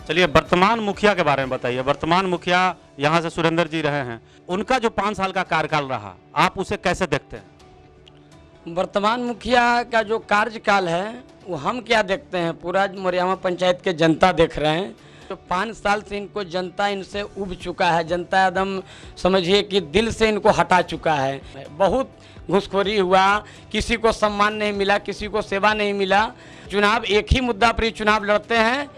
चलिए वर्तमान मुखिया के बारे में बताइए। वर्तमान मुखिया यहाँ से सुरेंद्र जी रहे हैं, उनका जो 5 साल का कार्यकाल रहा, आप उसे कैसे देखते हैं? वर्तमान मुखिया का जो कार्यकाल है वो हम क्या देखते हैं, पूरा मोरियामा पंचायत के जनता देख रहे हैं। तो 5 साल से इनको जनता इनसे उब चुका है। जनता एकदम समझिए कि दिल से इनको हटा चुका है। बहुत घूसखोरी हुआ, किसी को सम्मान नहीं मिला, किसी को सेवा नहीं मिला। चुनाव एक ही मुद्दा पर चुनाव लड़ते हैं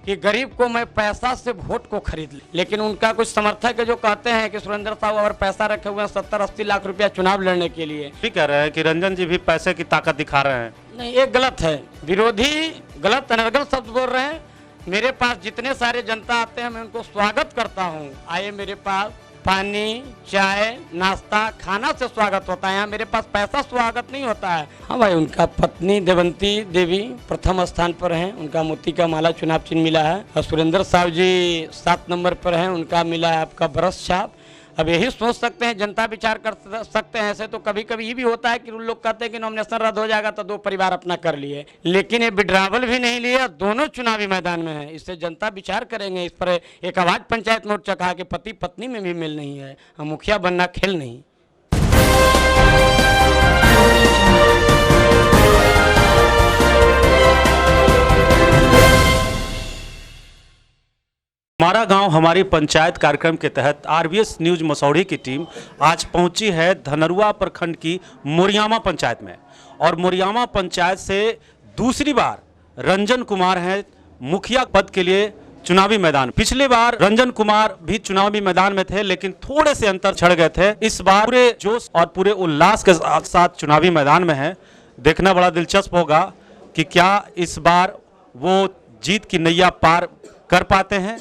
कि गरीब को मैं पैसा से वोट को खरीद ले। लेकिन उनका कुछ समर्थक है जो कहते हैं कि सुरेंद्र साहब और पैसा रखे हुए हैं 70-80 लाख रुपया चुनाव लड़ने के लिए। भी कह रहे हैं कि रंजन जी भी पैसे की ताकत दिखा रहे हैं। नहीं, ये गलत है। विरोधी गलत अनर्गल शब्द बोल रहे हैं। मेरे पास जितने सारे जनता आते हैं मैं उनको स्वागत करता हूँ। आइए मेरे पास पानी, चाय, नाश्ता, खाना से स्वागत होता है। यहाँ मेरे पास पैसा स्वागत नहीं होता है। हाँ भाई, उनका पत्नी देवंती देवी प्रथम स्थान पर हैं, उनका मोती का माला चुनाव चिन्ह मिला है। और सुरेंद्र साहब जी 7 नंबर पर हैं, उनका मिला है आपका बरस छाप। अब यही सोच सकते हैं, जनता विचार कर सकते हैं। ऐसे तो कभी कभी ये भी होता है कि उन लोग कहते हैं कि नॉमिनेशन रद्द हो जाएगा तो 2 परिवार अपना कर लिए, लेकिन ये विड्रावल भी नहीं लिया, दोनों चुनावी मैदान में है। इससे जनता विचार करेंगे। इस पर एक आवाज पंचायत में उठ चुका कि पति पत्नी में भी मेल नहीं है। हम मुखिया बनना खेल नहीं। हमारा गांव हमारी पंचायत कार्यक्रम के तहत आरबीएस न्यूज मसौढ़ी की टीम आज पहुंची है धनरुआ प्रखंड की मोरियामा पंचायत में। और मोरियामा पंचायत से दूसरी बार रंजन कुमार हैं मुखिया पद के लिए चुनावी मैदान। पिछली बार रंजन कुमार भी चुनावी मैदान में थे, लेकिन थोड़े से अंतर छड़ गए थे। इस बार पूरे जोश और पूरे उल्लास के साथ चुनावी मैदान में है। देखना बड़ा दिलचस्प होगा कि क्या इस बार वो जीत की नैया पार कर पाते हैं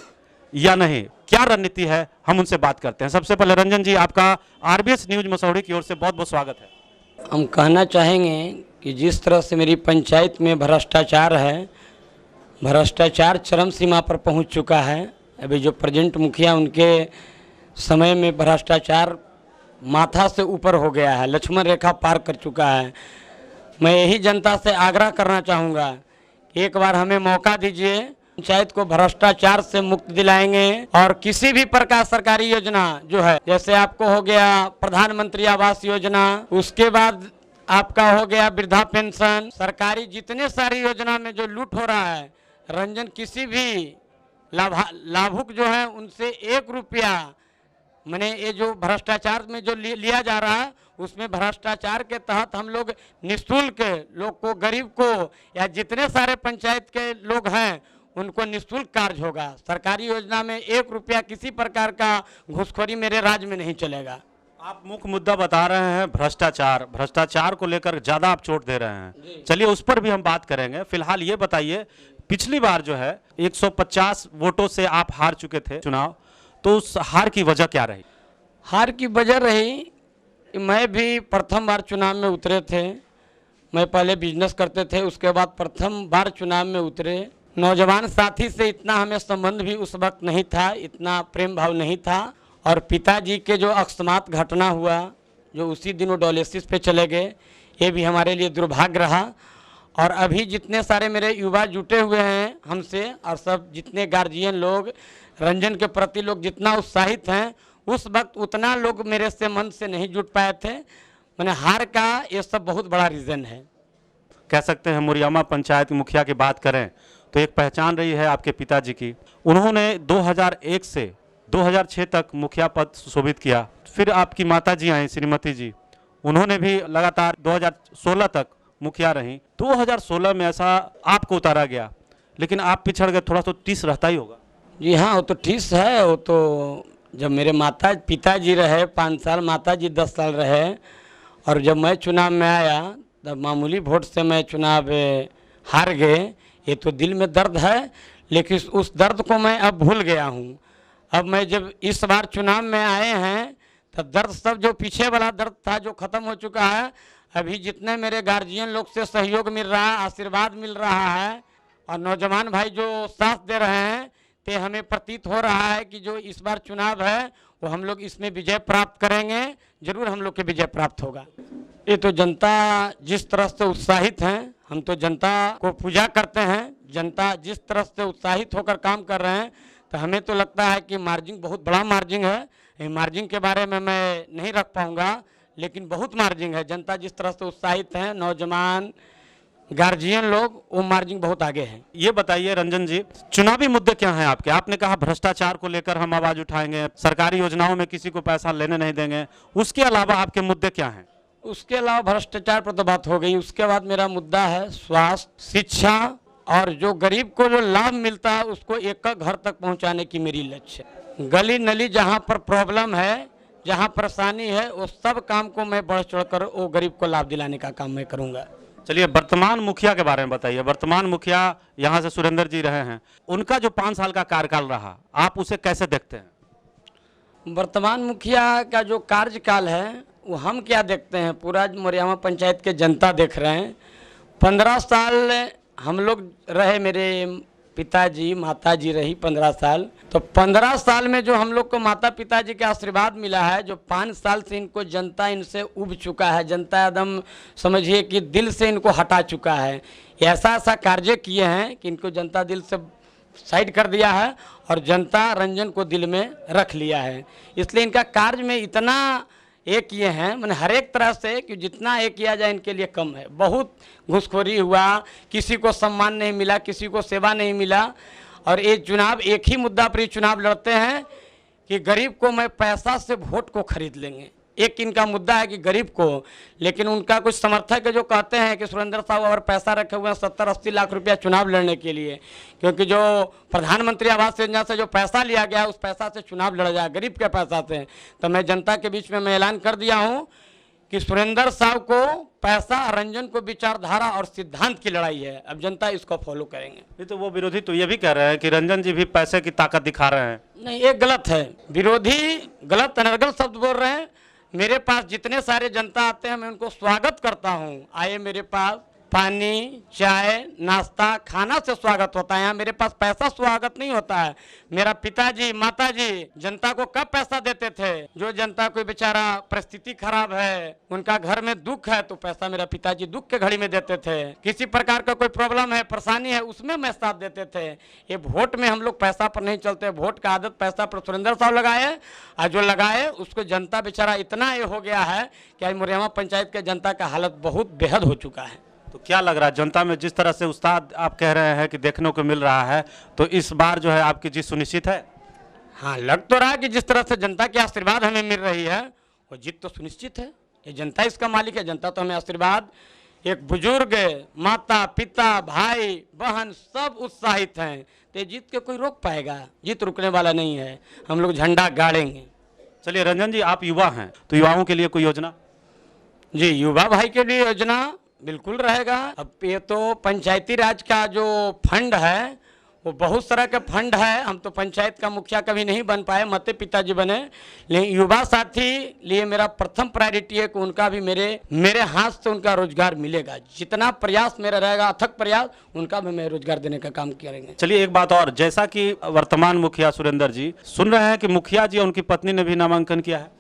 या नहीं, क्या रणनीति है, हम उनसे बात करते हैं। सबसे पहले रंजन जी, आपका आरबीएस न्यूज मसौढ़ी की ओर से बहुत बहुत स्वागत है। हम कहना चाहेंगे कि जिस तरह से मेरी पंचायत में भ्रष्टाचार है, भ्रष्टाचार चरम सीमा पर पहुंच चुका है। अभी जो प्रेजेंट मुखिया, उनके समय में भ्रष्टाचार माथा से ऊपर हो गया है, लक्ष्मण रेखा पार कर चुका है। मैं यही जनता से आग्रह करना चाहूँगा कि एक बार हमें मौका दीजिए, पंचायत को भ्रष्टाचार से मुक्त दिलाएंगे। और किसी भी प्रकार सरकारी योजना जो है, जैसे आपको हो गया प्रधानमंत्री आवास योजना, उसके बाद आपका हो गया वृद्धा पेंशन, सरकारी जितने सारी योजना में जो लूट हो रहा है, रंजन किसी भी लाभुक जो है उनसे 1 रुपया, मैंने ये जो भ्रष्टाचार में जो लिया जा रहा है, उसमें भ्रष्टाचार के तहत हम लोग निःशुल्क लोग को, गरीब को, या जितने सारे पंचायत के लोग हैं उनको निःशुल्क कार्य होगा। सरकारी योजना में 1 रुपया किसी प्रकार का घूसखोरी मेरे राज्य में नहीं चलेगा। आप मुख्य मुद्दा बता रहे हैं भ्रष्टाचार, भ्रष्टाचार को लेकर ज्यादा आप चोट दे रहे हैं। चलिए उस पर भी हम बात करेंगे। फिलहाल ये बताइए, पिछली बार जो है 150 वोटों से आप हार चुके थे चुनाव, तो उस हार की वजह क्या रही? हार की वजह रही कि मैं भी प्रथम बार चुनाव में उतरे थे। मैं पहले बिजनेस करते थे, उसके बाद प्रथम बार चुनाव में उतरे। नौजवान साथी से इतना हमें संबंध भी उस वक्त नहीं था, इतना प्रेम भाव नहीं था। और पिताजी के जो अकस्मात घटना हुआ, जो उसी दिन वो डायलिसिस पे चले गए, ये भी हमारे लिए दुर्भाग्य रहा। और अभी जितने सारे मेरे युवा जुटे हुए हैं हमसे, और सब जितने गार्जियन लोग रंजन के प्रति लोग जितना उत्साहित हैं, उस वक्त उतना लोग मेरे से मन से नहीं जुट पाए थे। मैंने हार का ये सब बहुत बड़ा रीज़न है। कह सकते हैं मोरियामा पंचायत मुखिया की बात करें तो एक पहचान रही है आपके पिताजी की। उन्होंने 2001 से 2006 तक मुखिया पद सुशोभित किया। फिर आपकी माताजी आई श्रीमती जी, उन्होंने भी लगातार 2016 तक मुखिया रहीं। 2016 में ऐसा आपको उतारा गया, लेकिन आप पिछड़ गए, थोड़ा तो टीस रहता ही होगा। जी हाँ, वो तो ठीस है। वो तो जब मेरे पिताजी रहे 5 साल, माताजी 10 साल रहे, और जब मैं चुनाव में आया तब मामूली वोट से मैं चुनाव हार गए। ये तो दिल में दर्द है, लेकिन उस दर्द को मैं अब भूल गया हूँ। अब मैं जब इस बार चुनाव में आए हैं तब दर्द सब जो पीछे वाला दर्द था जो ख़त्म हो चुका है। अभी जितने मेरे गार्जियन लोग से सहयोग मिल रहा है, आशीर्वाद मिल रहा है, और नौजवान भाई जो साथ दे रहे हैं, ते हमें प्रतीत हो रहा है कि जो इस बार चुनाव है वो हम लोग इसमें विजय प्राप्त करेंगे। जरूर हम लोग के विजय प्राप्त होगा। ये तो जनता जिस तरह से उत्साहित हैं, हम तो जनता को पूजा करते हैं। जनता जिस तरह से उत्साहित होकर काम कर रहे हैं, तो हमें तो लगता है कि मार्जिन बहुत बड़ा मार्जिन है। ये मार्जिन के बारे में मैं नहीं रख पाऊंगा, लेकिन बहुत मार्जिन है। जनता जिस तरह से उत्साहित है, नौजवान, गार्जियन लोग, वो मार्जिन बहुत आगे है। ये बताइए रंजन जी, चुनावी मुद्दे क्या हैं आपके? आपने कहा भ्रष्टाचार को लेकर हम आवाज उठाएंगे, सरकारी योजनाओं में किसी को पैसा लेने नहीं देंगे, उसके अलावा आपके मुद्दे क्या हैं? उसके अलावा भ्रष्टाचार पर तो बात हो गई। उसके बाद मेरा मुद्दा है स्वास्थ्य, शिक्षा, और जो गरीब को जो लाभ मिलता है उसको एक एक घर तक पहुंचाने की मेरी लक्ष्य है। गली नली जहां पर प्रॉब्लम है, जहां परेशानी है, वो सब काम को मैं बढ़ चढ़कर वो गरीब को लाभ दिलाने का काम मैं करूंगा। चलिए वर्तमान मुखिया के बारे में बताइए। वर्तमान मुखिया यहाँ से सुरेंद्र जी रहे हैं, उनका जो 5 साल का कार्यकाल रहा, आप उसे कैसे देखते हैं? वर्तमान मुखिया का जो कार्यकाल है वो हम क्या देखते हैं, पूरा मोरियामा पंचायत के जनता देख रहे हैं। 15 साल हम लोग रहे, मेरे पिताजी माताजी रही 15 साल, तो 15 साल में जो हम लोग को माता पिताजी के आशीर्वाद मिला है, जो 5 साल से इनको जनता इनसे उब चुका है, जनता एकदम समझिए कि दिल से इनको हटा चुका है। ऐसा ऐसा कार्य किए हैं कि इनको जनता दिल से साइड कर दिया है और जनता रंजन को दिल में रख लिया है। इसलिए इनका कार्य में इतना एक किए हैं, मैंने हर एक तरह से कि जितना एक किया जाए इनके लिए कम है। बहुत घूसखोरी हुआ, किसी को सम्मान नहीं मिला, किसी को सेवा नहीं मिला। और ये चुनाव एक ही मुद्दा पर चुनाव लड़ते हैं कि गरीब को मैं पैसा से वोट को खरीद लेंगे। एक इनका मुद्दा है कि गरीब को, लेकिन उनका कुछ समर्थक है जो कहते हैं कि सुरेंद्र साहब और पैसा रखे हुए हैं 70-80 लाख रुपया चुनाव लड़ने के लिए, क्योंकि जो प्रधानमंत्री आवास योजना से जो पैसा लिया गया उस पैसा से चुनाव लड़ा जाए, गरीब के पैसा से। तो मैं जनता के बीच में मैं ऐलान कर दिया हूँ कि सुरेंद्र साहब को पैसा, रंजन को विचारधारा और सिद्धांत की लड़ाई है। अब जनता इसको फॉलो करेंगे। ये तो वो विरोधी तो ये भी कह रहे हैं कि रंजन जी भी पैसे की ताकत दिखा रहे हैं। नहीं, ये गलत है। विरोधी गलत अनर्गल शब्द बोल रहे हैं। मेरे पास जितने सारे जनता आते हैं मैं उनको स्वागत करता हूँ। आए मेरे पास, पानी, चाय, नाश्ता, खाना से स्वागत होता है। यहाँ मेरे पास पैसा स्वागत नहीं होता है। मेरा पिताजी माताजी जनता को कब पैसा देते थे? जो जनता को बेचारा परिस्थिति खराब है, उनका घर में दुख है, तो पैसा मेरा पिताजी दुख के घड़ी में देते थे। किसी प्रकार का कोई प्रॉब्लम है, परेशानी है, उसमें मैं साथ देते थे। ये वोट में हम लोग पैसा पर नहीं चलते। वोट का आदत पैसा पर सुरेंद्र साहब लगाए, और जो लगाए उसको जनता बेचारा इतना ये हो गया है कि आज मोरियामा पंचायत के जनता का हालत बहुत बेहद हो चुका है। तो क्या लग रहा है जनता में जिस तरह से उस्ताद आप कह रहे हैं कि देखने को मिल रहा है, तो इस बार जो है आपकी जीत सुनिश्चित है? हाँ, लग तो रहा है कि जिस तरह से जनता के आशीर्वाद हमें मिल रही है वो जीत तो सुनिश्चित है। ये जनता इसका मालिक है। जनता तो हमें आशीर्वाद, एक बुजुर्ग, माता पिता, भाई बहन सब उत्साहित हैं, तो जीत के कोई रोक पाएगा? जीत रुकने वाला नहीं है। हम लोग झंडा गाड़ेंगे। चलिए रंजन जी, आप युवा हैं, तो युवाओं के लिए कोई योजना? जी, युवा भाई के लिए योजना बिल्कुल रहेगा। अब ये तो पंचायती राज का जो फंड है वो बहुत तरह का फंड है। हम तो पंचायत का मुखिया कभी नहीं बन पाए, माते पिताजी बने, लेकिन युवा साथी लिए मेरा प्रथम प्रायोरिटी है कि उनका भी मेरे हाथ से उनका रोजगार मिलेगा। जितना प्रयास मेरा रहेगा, अथक प्रयास, उनका भी मैं रोजगार देने का काम करेंगे। चलिए एक बात और, जैसा कि वर्तमान मुखिया सुरेंद्र जी सुन रहे हैं कि मुखिया जी और उनकी पत्नी ने भी नामांकन किया है।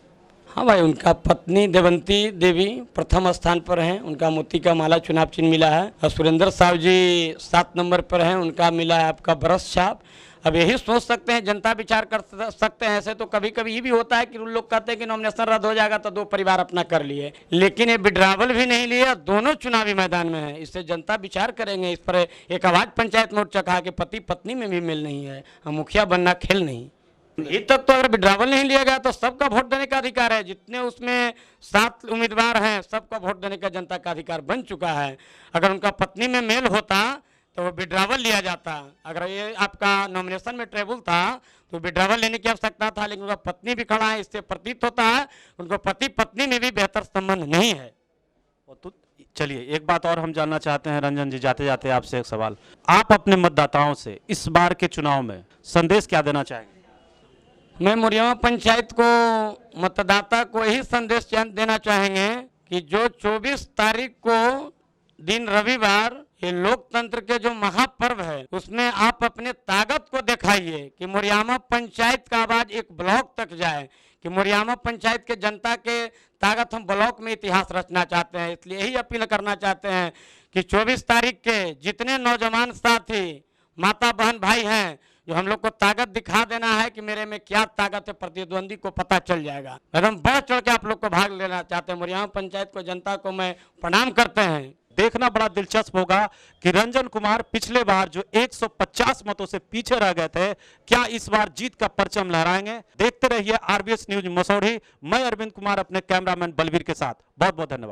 हाँ भाई, उनका पत्नी देवंती देवी प्रथम स्थान पर हैं, उनका मोती का माला चुनाव चिन्ह मिला है। और सुरेंद्र साहब जी 7 नंबर पर हैं, उनका मिला है आपका ब्रश छाप। अब यही सोच सकते हैं, जनता विचार कर सकते हैं। ऐसे तो कभी कभी ये भी होता है कि उन लोग कहते हैं कि नॉमिनेशन रद्द हो जाएगा तो 2 परिवार अपना कर लिए, लेकिन ये विड्रावल भी नहीं लिए, दोनों चुनावी मैदान में है। इससे जनता विचार करेंगे। इस पर एक आवाज पंचायत में उठ चुका कि पति पत्नी में भी मेल नहीं है, हम मुखिया बनना खेल नहीं। ये तक तो अगर विड्रावल नहीं लिया गया तो सबका वोट देने का अधिकार है। जितने उसमें 7 उम्मीदवार हैं सबका वोट देने का जनता का अधिकार बन चुका है। अगर उनका पत्नी में मेल होता तो वो विड्रावल लिया जाता। अगर ये आपका नॉमिनेशन में ट्रेबल था तो विड्रावल लेने की आवश्यकता था, लेकिन उनका पत्नी भी खड़ा है। इससे प्रतीत होता है उनको पति पत्नी में भी बेहतर संबंध नहीं है। तो चलिए एक बात और हम जानना चाहते हैं रंजन जी, जाते जाते आपसे एक सवाल, आप अपने मतदाताओं से इस बार के चुनाव में संदेश क्या देना चाहेंगे? मैं मोरियामा पंचायत को, मतदाता को यही संदेश देना चाहेंगे कि जो 24 तारीख को दिन रविवार ये लोकतंत्र के जो महापर्व है उसमें आप अपने ताकत को दिखाइए कि मोरियामा पंचायत का आवाज एक ब्लॉक तक जाए, कि मोरियामा पंचायत के जनता के ताकत हम ब्लॉक में इतिहास रचना चाहते हैं। इसलिए यही अपील करना चाहते हैं कि 24 तारीख के जितने नौजवान साथी माता बहन भाई हैं, जो हम लोग को ताकत दिखा देना है कि मेरे में क्या ताकत है, प्रतिद्वंदी को पता चल जाएगा। एकदम बढ़ चढ़ के आप लोग को भाग लेना चाहते हैं। मोरियामा पंचायत को, जनता को मैं प्रणाम करते हैं। देखना बड़ा दिलचस्प होगा कि रंजन कुमार पिछले बार जो 150 मतों से पीछे रह गए थे, क्या इस बार जीत का परचम लहराएंगे। देखते रहिए आरबीएस न्यूज मसौढ़ी। मैं अरविंद कुमार अपने कैमरामैन बलवीर के साथ। बहुत बहुत धन्यवाद।